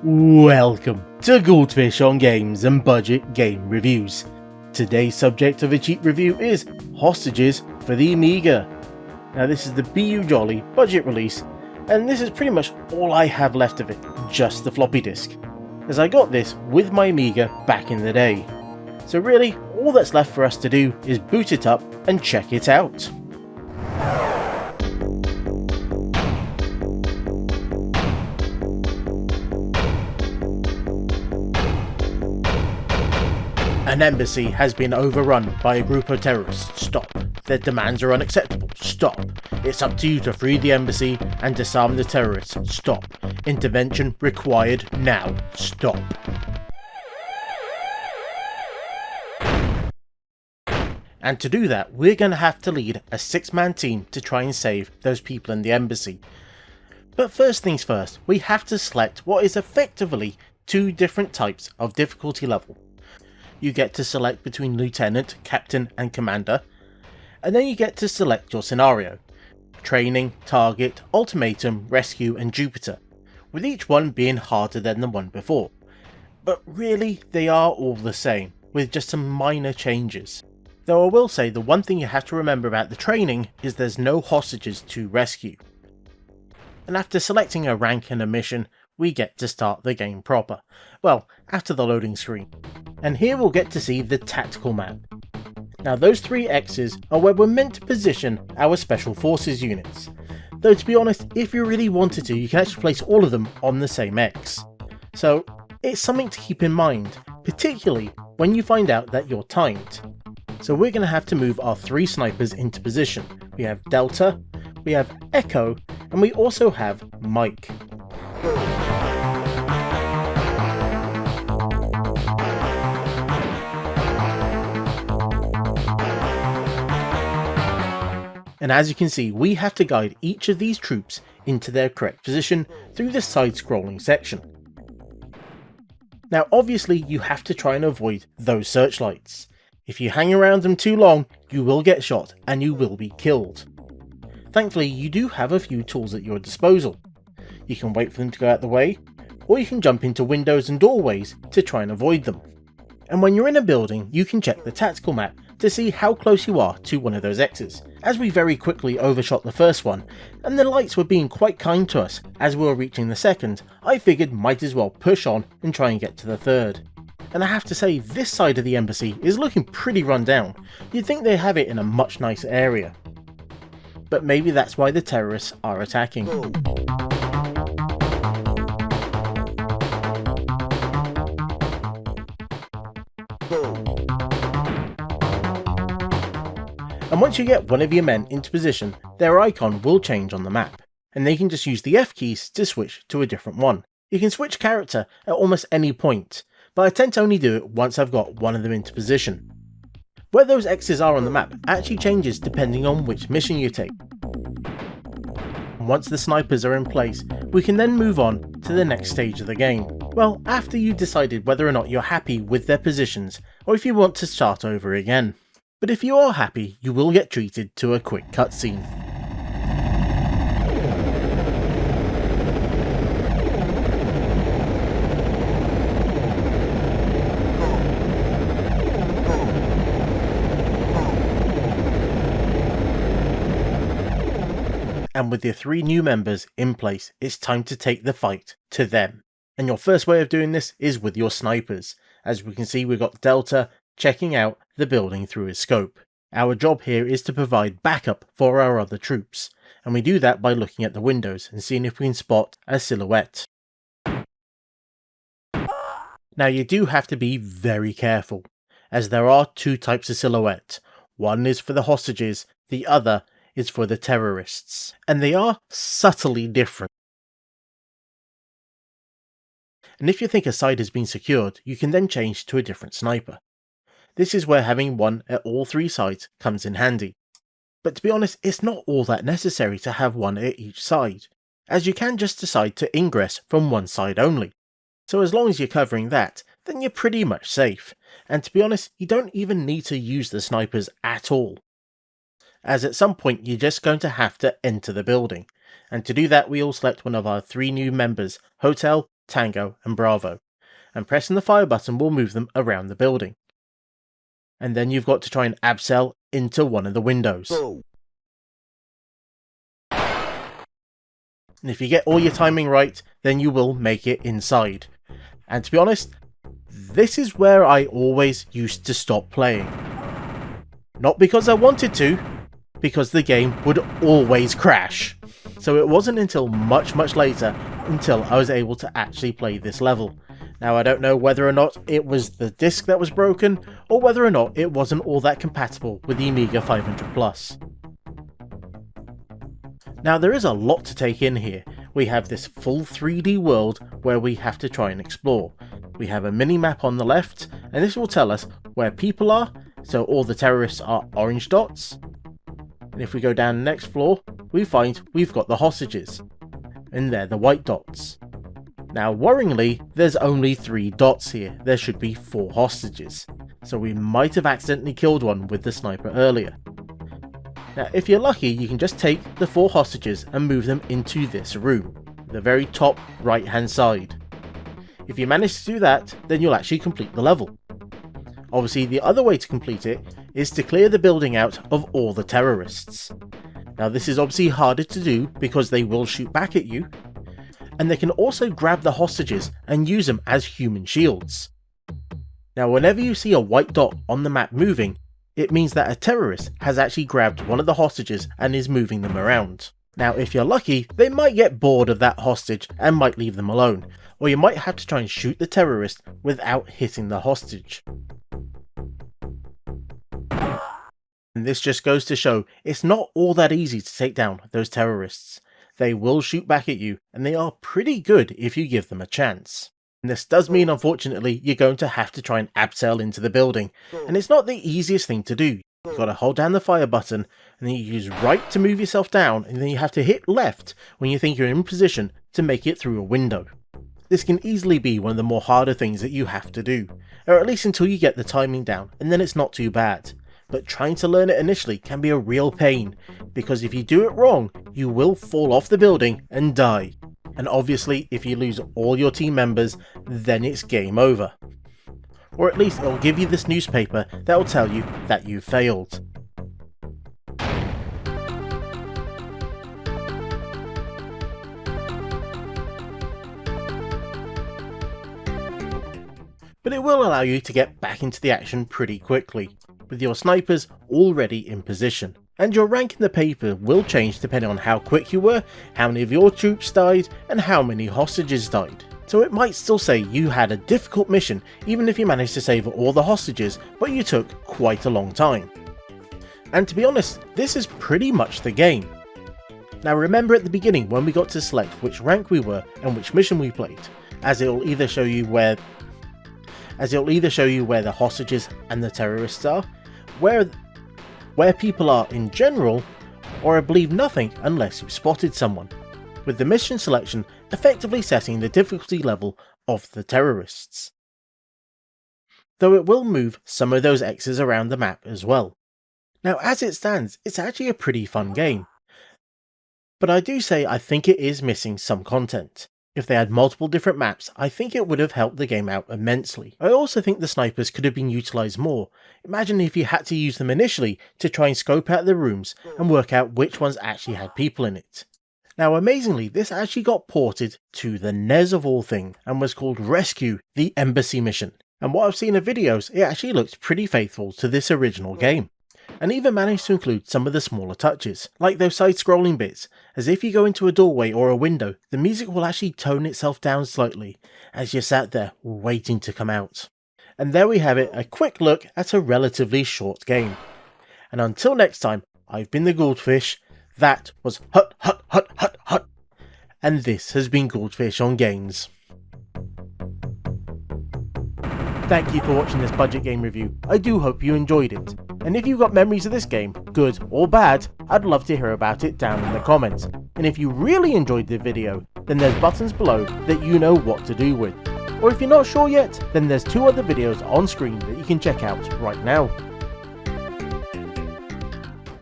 Welcome to Goldfish on Games and Budget Game Reviews. Today's subject of a cheap review is Hostages for the Amiga. Now this is the BU Jolly budget release, and this is pretty much all I have left of it, just the floppy disk, as I got this with my Amiga back in the day. So really, all that's left for us to do is boot it up and check it out. An embassy has been overrun by a group of terrorists. Stop. Their demands are unacceptable. Stop. It's up to you to free the embassy and disarm the terrorists. Stop. Intervention required now. Stop. And to do that, we're going to have to lead a 6-man team to try and save those people in the embassy. But first things first, we have to select what is effectively 2 different types of difficulty level. You get to select between Lieutenant, Captain and Commander, and then you get to select your scenario: Training, Target, Ultimatum, Rescue and Jupiter, with each one being harder than the one before. But really, they are all the same, with just some minor changes. Though I will say the one thing you have to remember about the training is there's no hostages to rescue. And after selecting a rank and a mission, we get to start the game proper. Well, after the loading screen. And here we'll get to see the tactical map. Now those 3 X's are where we're meant to position our Special Forces units. Though to be honest, if you really wanted to, you can actually place all of them on the same X. So it's something to keep in mind, particularly when you find out that you're timed. So we're going to have to move our 3 snipers into position. We have Delta, we have Echo, and we also have Mike. And as you can see, we have to guide each of these troops into their correct position through the side-scrolling section. Now obviously you have to try and avoid those searchlights. If you hang around them too long, you will get shot and you will be killed. Thankfully you do have a few tools at your disposal. You can wait for them to go out the way, or you can jump into windows and doorways to try and avoid them. And when you're in a building, you can check the tactical map to see how close you are to one of those X's, as we very quickly overshot the first one, and the lights were being quite kind to us as we were reaching the second. I figured might as well push on and try and get to the third. And I have to say, this side of the embassy is looking pretty run down. You'd think they have it in a much nicer area. But maybe that's why the terrorists are attacking. And once you get one of your men into position, their icon will change on the map, and they can just use the F keys to switch to a different one. You can switch character at almost any point, but I tend to only do it once I've got one of them into position. Where those X's are on the map actually changes depending on which mission you take. Once the snipers are in place, we can then move on to the next stage of the game. Well, after you've decided whether or not you're happy with their positions, or if you want to start over again. But if you are happy, you will get treated to a quick cutscene. And with your 3 new members in place, it's time to take the fight to them. And your first way of doing this is with your snipers. As we can see, we've got Delta checking out the building through his scope. Our job here is to provide backup for our other troops, and we do that by looking at the windows and seeing if we can spot a silhouette. Now you do have to be very careful, as there are 2 types of silhouette. One is for the hostages, the other is for the terrorists, and they are subtly different. And if you think a side has been secured, you can then change to a different sniper. This is where having one at all 3 sides comes in handy. But to be honest, it's not all that necessary to have one at each side, as you can just decide to ingress from one side only. So as long as you're covering that, then you're pretty much safe. And to be honest, you don't even need to use the snipers at all, as at some point you're just going to have to enter the building. And to do that, we all select one of our 3 new members: Hotel, Tango and Bravo, and pressing the fire button will move them around the building. And then you've got to try and abseil into one of the windows. And if you get all your timing right, then you will make it inside. And to be honest, this is where I always used to stop playing. Not because I wanted to, because the game would always crash. So it wasn't until much later until I was able to actually play this level. Now I don't know whether or not it was the disc that was broken, or whether or not it wasn't all that compatible with the Amiga 500 Plus. Now there is a lot to take in here. We have this full 3D world where we have to try and explore. We have a mini-map on the left, and this will tell us where people are, so all the terrorists are orange dots. And if we go down the next floor, we find we've got the hostages, and they're the white dots. Now worryingly, there's only 3 dots here. There should be 4 hostages, so we might have accidentally killed one with the sniper earlier. Now if you're lucky, you can just take the 4 hostages and move them into this room, the very top right hand side. If you manage to do that, then you'll actually complete the level. Obviously the other way to complete it is to clear the building out of all the terrorists. Now this is obviously harder to do because they will shoot back at you, and they can also grab the hostages and use them as human shields. Now whenever you see a white dot on the map moving, it means that a terrorist has actually grabbed one of the hostages and is moving them around. Now if you're lucky, they might get bored of that hostage and might leave them alone, or you might have to try and shoot the terrorist without hitting the hostage. And this just goes to show it's not all that easy to take down those terrorists. They will shoot back at you, and they are pretty good if you give them a chance. And this does mean, unfortunately, you're going to have to try and abseil into the building, and it's not the easiest thing to do. You've got to hold down the fire button, and then you use right to move yourself down, and then you have to hit left when you think you're in position to make it through a window. This can easily be one of the more harder things that you have to do, or at least until you get the timing down, and then it's not too bad. But trying to learn it initially can be a real pain, because if you do it wrong, you will fall off the building and die. And obviously, if you lose all your team members, then it's game over. Or at least it'll give you this newspaper that will tell you that you failed. But it will allow you to get back into the action pretty quickly, with your snipers already in position. And your rank in the paper will change depending on how quick you were, how many of your troops died, and how many hostages died. So it might still say you had a difficult mission even if you managed to save all the hostages, but you took quite a long time. And to be honest, this is pretty much the game. Now remember at the beginning when we got to select which rank we were and which mission we played, as it will either show you where the hostages and the terrorists are, where people are in general, or I believe nothing unless you've spotted someone, with the mission selection effectively setting the difficulty level of the terrorists. Though it will move some of those X's around the map as well. Now as it stands, it's actually a pretty fun game. But I do say I think it is missing some content. If they had multiple different maps, I think it would have helped the game out immensely. I also think the snipers could have been utilised more. Imagine if you had to use them initially to try and scope out the rooms and work out which ones actually had people in it. Now amazingly, this actually got ported to the NES of all things and was called Rescue the Embassy Mission. And what I've seen of videos, it actually looks pretty faithful to this original game. And even managed to include some of the smaller touches, like those side-scrolling bits, as if you go into a doorway or a window, the music will actually tone itself down slightly, as you're sat there waiting to come out. And there we have it, a quick look at a relatively short game. And until next time, I've been the Goldfish, that was Hut Hut Hut Hut Hut, and this has been Goldfish on Games. Thank you for watching this budget game review, I do hope you enjoyed it. And if you've got memories of this game, good or bad, I'd love to hear about it down in the comments. And if you really enjoyed the video, then there's buttons below that you know what to do with. Or if you're not sure yet, then there's 2 other videos on screen that you can check out right now.